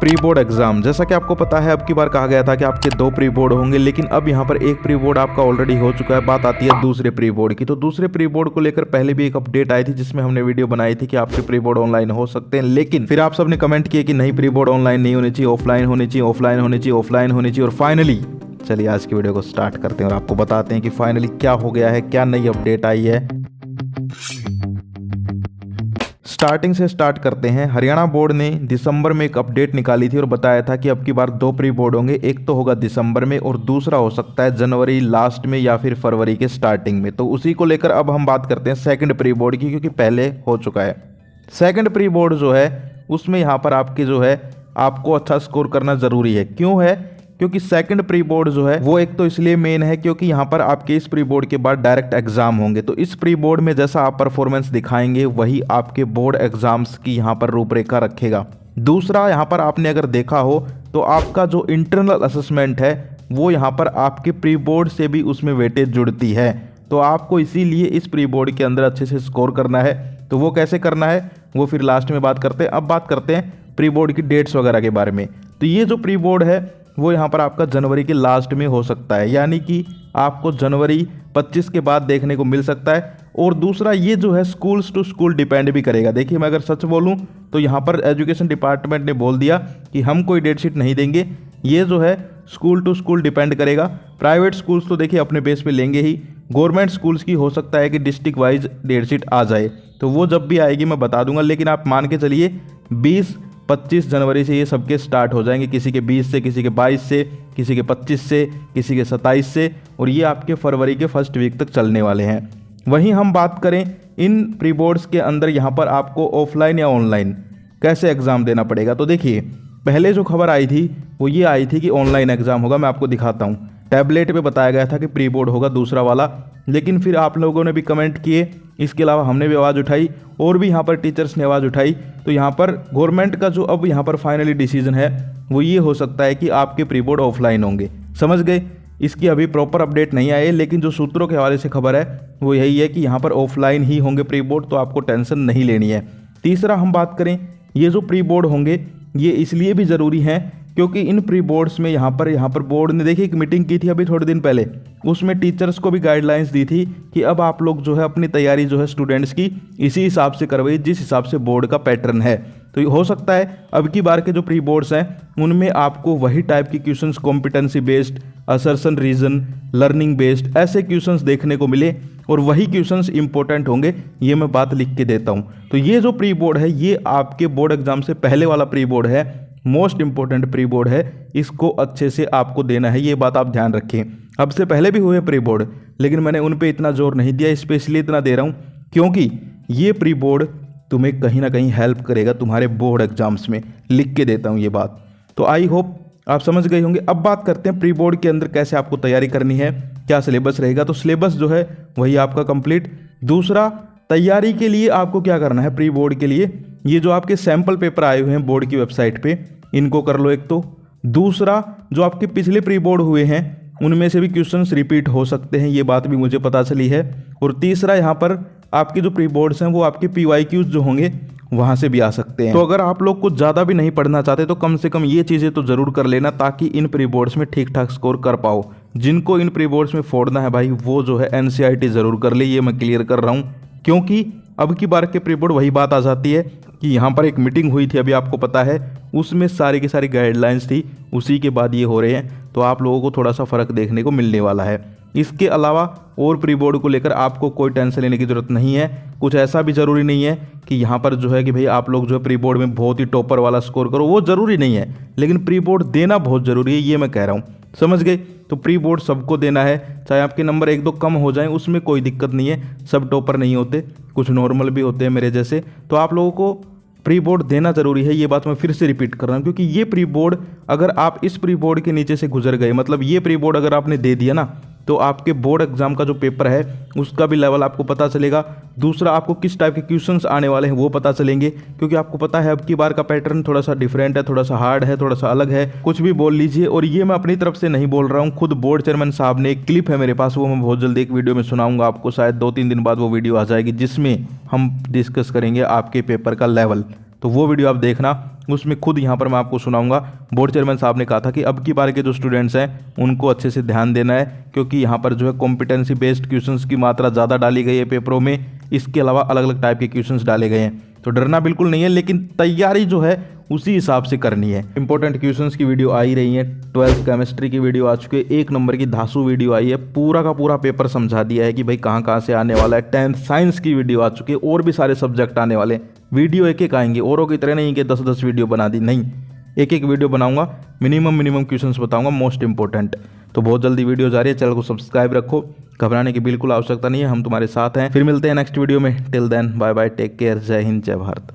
Pre board exam, जैसा कि आपको पता है अब की बार कहा गया था कि आपके 2 प्री बोर्ड होंगे, लेकिन अब यहाँ पर एक प्री बोर्ड आपका ऑलरेडी हो चुका है। बात आती है दूसरे प्री बोर्ड की। तो दूसरे प्री बोर्ड को लेकर पहले भी एक अपडेट आई थी जिसमें हमने वीडियो बनाई थी कि आपके प्री बोर्ड ऑनलाइन हो सकते हैं, लेकिन फिर आप सबने कमेंट किए कि नहीं, प्री बोर्ड ऑनलाइन नहीं होनी चाहिए, ऑफलाइन होनी चाहिए, ऑफलाइन होनी चाहिए, ऑफलाइन होनी चाहिए। और फाइनली चलिए आज की वीडियो को स्टार्ट करते हैं और आपको बताते हैं कि फाइनली क्या हो गया है, क्या नई अपडेट आई है। स्टार्टिंग से स्टार्ट करते हैं। हरियाणा बोर्ड ने दिसंबर में एक अपडेट निकाली थी और बताया था कि अब की बार 2 प्री बोर्ड होंगे, एक तो होगा दिसंबर में और दूसरा हो सकता है जनवरी लास्ट में या फिर फरवरी के स्टार्टिंग में। तो उसी को लेकर अब हम बात करते हैं सेकंड प्री बोर्ड की, क्योंकि पहले हो चुका है। सेकंड प्री बोर्ड जो है उसमें यहाँ पर आपके जो है आपको अच्छा स्कोर करना ज़रूरी है। क्यों है? क्योंकि सेकंड प्री बोर्ड जो है वो एक तो इसलिए मेन है क्योंकि यहाँ पर आपके इस प्री बोर्ड के बाद डायरेक्ट एग्जाम होंगे। तो इस प्री बोर्ड में जैसा आप परफॉर्मेंस दिखाएंगे वही आपके बोर्ड एग्जाम्स की यहाँ पर रूपरेखा रखेगा। दूसरा, यहाँ पर आपने अगर देखा हो तो आपका जो इंटरनल असेसमेंट है वो यहाँ पर आपके प्री बोर्ड से भी उसमें वेटेज जुड़ती है। तो आपको इसीलिए इस प्री बोर्ड के अंदर अच्छे से स्कोर करना है। तो वो कैसे करना है वो फिर लास्ट में बात करते हैं। अब बात करते हैं प्री बोर्ड की डेट्स वगैरह के बारे में। तो ये जो प्री बोर्ड है वो यहाँ पर आपका जनवरी के लास्ट में हो सकता है, यानी कि आपको जनवरी 25 के बाद देखने को मिल सकता है। और दूसरा, ये जो है स्कूल्स टू स्कूल डिपेंड भी करेगा। देखिए, मैं अगर सच बोलूँ तो यहाँ पर एजुकेशन डिपार्टमेंट ने बोल दिया कि हम कोई डेट शीट नहीं देंगे, ये जो है स्कूल टू स्कूल डिपेंड करेगा। प्राइवेट स्कूल्स तो देखिए अपने बेस पे लेंगे ही, गवर्नमेंट स्कूल्स की हो सकता है कि डिस्ट्रिक्ट वाइज डेट शीट आ जाए, तो वो जब भी आएगी मैं बता दूंगा। लेकिन आप मान के चलिए 20-25 जनवरी से ये सबके स्टार्ट हो जाएंगे, किसी के 20 से, किसी के 22 से, किसी के 25 से, किसी के 27 से, और ये आपके फरवरी के फर्स्ट वीक तक चलने वाले हैं। वहीं हम बात करें इन प्री बोर्ड्स के अंदर यहाँ पर आपको ऑफलाइन या ऑनलाइन कैसे एग्ज़ाम देना पड़ेगा। तो देखिए, पहले जो खबर आई थी वो ये आई थी कि ऑनलाइन एग्ज़ाम होगा। मैं आपको दिखाता हूँ, टैबलेट पे बताया गया था कि प्री बोर्ड होगा दूसरा वाला, लेकिन फिर आप लोगों ने भी कमेंट किए, इसके अलावा हमने भी आवाज़ उठाई और भी यहाँ पर टीचर्स ने आवाज़ उठाई। तो यहाँ पर गवर्नमेंट का जो अब यहाँ पर फाइनली डिसीजन है वो ये हो सकता है कि आपके प्री बोर्ड ऑफलाइन होंगे। समझ गए? इसकी अभी प्रॉपर अपडेट नहीं आई है, लेकिन जो सूत्रों के हवाले से खबर है वो यही है कि यहाँ पर ऑफलाइन ही होंगे प्री बोर्ड, तो आपको टेंशन नहीं लेनी है। तीसरा, हम बात करें, ये जो प्री बोर्ड होंगे ये इसलिए भी ज़रूरी हैं क्योंकि इन प्री बोर्ड्स में यहाँ पर बोर्ड ने देखिए एक मीटिंग की थी अभी थोड़े दिन पहले, उसमें टीचर्स को भी गाइडलाइंस दी थी कि अब आप लोग जो है अपनी तैयारी जो है स्टूडेंट्स की इसी हिसाब से करवाइए जिस हिसाब से बोर्ड का पैटर्न है। तो हो सकता है अब की बार के जो प्री बोर्ड्स हैं उनमें आपको वही टाइप की questions, competency based, assertion reason, learning based, ऐसे क्वेश्चंस देखने को मिले और वही क्वेश्चंस इंपॉर्टेंट होंगे, ये मैं बात लिख के देता हूँ। तो ये जो प्री बोर्ड है ये आपके बोर्ड एग्जाम से पहले वाला प्री बोर्ड है, मोस्ट इंपॉर्टेंट प्री बोर्ड है, इसको अच्छे से आपको देना है, ये बात आप ध्यान रखें। अब से पहले भी हुए प्री बोर्ड, लेकिन मैंने उन पे इतना जोर नहीं दिया, स्पेशली इतना दे रहा हूँ क्योंकि ये प्री बोर्ड तुम्हें कहीं ना कहीं हेल्प करेगा तुम्हारे बोर्ड एग्जाम्स में। लिख के देता हूँ ये बात। तो आई होप आप समझ गए होंगे। अब बात करते हैं प्री बोर्ड के अंदर कैसे आपको तैयारी करनी है, क्या सिलेबस रहेगा। तो सिलेबस जो है वही आपका कंप्लीट। दूसरा, तैयारी के लिए आपको क्या करना है प्री बोर्ड के लिए, ये जो आपके सैंपल पेपर आए हुए हैं बोर्ड की वेबसाइट पे, इनको कर लो एक तो। दूसरा, जो आपके पिछले प्री बोर्ड हुए हैं उनमें से भी क्वेश्चंस रिपीट हो सकते हैं, ये बात भी मुझे पता चली है। और तीसरा, यहाँ पर आपके जो प्री बोर्ड्स हैं वो आपके PYQs जो होंगे वहाँ से भी आ सकते हैं। तो अगर आप लोग कुछ ज़्यादा भी नहीं पढ़ना चाहते तो कम से कम ये चीज़ें तो ज़रूर कर लेना ताकि इन प्री बोर्ड्स में ठीक ठाक स्कोर कर पाओ। जिनको इन प्री बोर्ड्स में फोड़ना है भाई वो जो है NCERT ज़रूर कर ले, ये मैं क्लियर कर रहा हूँ। क्योंकि अब की बार के प्री बोर्ड वही बात आ जाती है कि यहाँ पर एक मीटिंग हुई थी अभी आपको पता है, उसमें सारी की सारी गाइडलाइंस थी, उसी के बाद ये हो रहे हैं। तो आप लोगों को थोड़ा सा फ़र्क देखने को मिलने वाला है। इसके अलावा और प्री बोर्ड को लेकर आपको कोई टेंशन लेने की ज़रूरत नहीं है। कुछ ऐसा भी ज़रूरी नहीं है कि यहाँ पर जो है कि भाई आप लोग जो है प्री बोर्ड में बहुत ही टॉपर वाला स्कोर करो, वो ज़रूरी नहीं है, लेकिन प्री बोर्ड देना बहुत ज़रूरी है, ये मैं कह रहा हूँ। समझ गए? तो प्री बोर्ड सबको देना है, चाहे आपके नंबर 1-2 कम हो जाएं उसमें कोई दिक्कत नहीं है। सब टॉपर नहीं होते, कुछ नॉर्मल भी होते हैं मेरे जैसे। तो आप लोगों को प्री बोर्ड देना ज़रूरी है, ये बात मैं फिर से रिपीट कर रहा हूँ। क्योंकि ये प्री बोर्ड अगर आप इस प्री बोर्ड के नीचे से गुजर गए, मतलब ये प्री बोर्ड अगर आपने दे दिया ना, तो आपके बोर्ड एग्जाम का जो पेपर है उसका भी लेवल आपको पता चलेगा। दूसरा, आपको किस टाइप के क्वेश्चंस आने वाले हैं वो पता चलेंगे, क्योंकि आपको पता है अब की बार का पैटर्न थोड़ा सा डिफरेंट है, थोड़ा सा हार्ड है, थोड़ा सा अलग है। कुछ भी बोल लीजिए, और ये मैं अपनी तरफ से नहीं बोल रहा हूँ, खुद बोर्ड चेयरमैन साहब ने, एक क्लिप है मेरे पास, वो मैं बहुत जल्दी एक वीडियो में सुनाऊंगा आपको, शायद 2-3 दिन बाद वो वीडियो आ जाएगी जिसमें हम डिस्कस करेंगे आपके पेपर का लेवल। तो वो वीडियो आप देखना, उसमें खुद यहाँ पर मैं आपको सुनाऊंगा। बोर्ड चेयरमैन साहब ने कहा था कि अब की बार के जो स्टूडेंट्स हैं उनको अच्छे से ध्यान देना है, क्योंकि यहाँ पर जो है कॉम्पिटेंसी बेस्ड क्वेश्चंस की मात्रा ज़्यादा डाली गई है पेपरों में। इसके अलावा अलग अलग टाइप के क्वेश्चंस डाले गए हैं, तो डरना बिल्कुल नहीं है, लेकिन तैयारी जो है उसी हिसाब से करनी है। इंपॉर्टेंट क्वेश्चंस की वीडियो आ ही रही है। 12th केमिस्ट्री की वीडियो आ चुकी है, 1 नंबर की धासु वीडियो आई है, पूरा का पूरा पेपर समझा दिया है कि भाई कहाँ कहाँ से आने वाला है। 10th साइंस की वीडियो आ चुकी है, और भी सारे सब्जेक्ट आने वाले। वीडियो एक एक आएंगे, औरों की तरह नहीं कि 10-10 वीडियो बना दी, नहीं, एक एक वीडियो बनाऊंगा, मिनिमम क्वेश्चंस बताऊंगा मोस्ट इंपॉर्टेंट। तो बहुत जल्दी वीडियो जा रही है, चैनल को सब्सक्राइब रखो, घबराने की बिल्कुल आवश्यकता नहीं है, हम तुम्हारे साथ हैं। फिर मिलते हैं नेक्स्ट वीडियो में। Till then bye bye, take care, जय हिंद, जय भारत।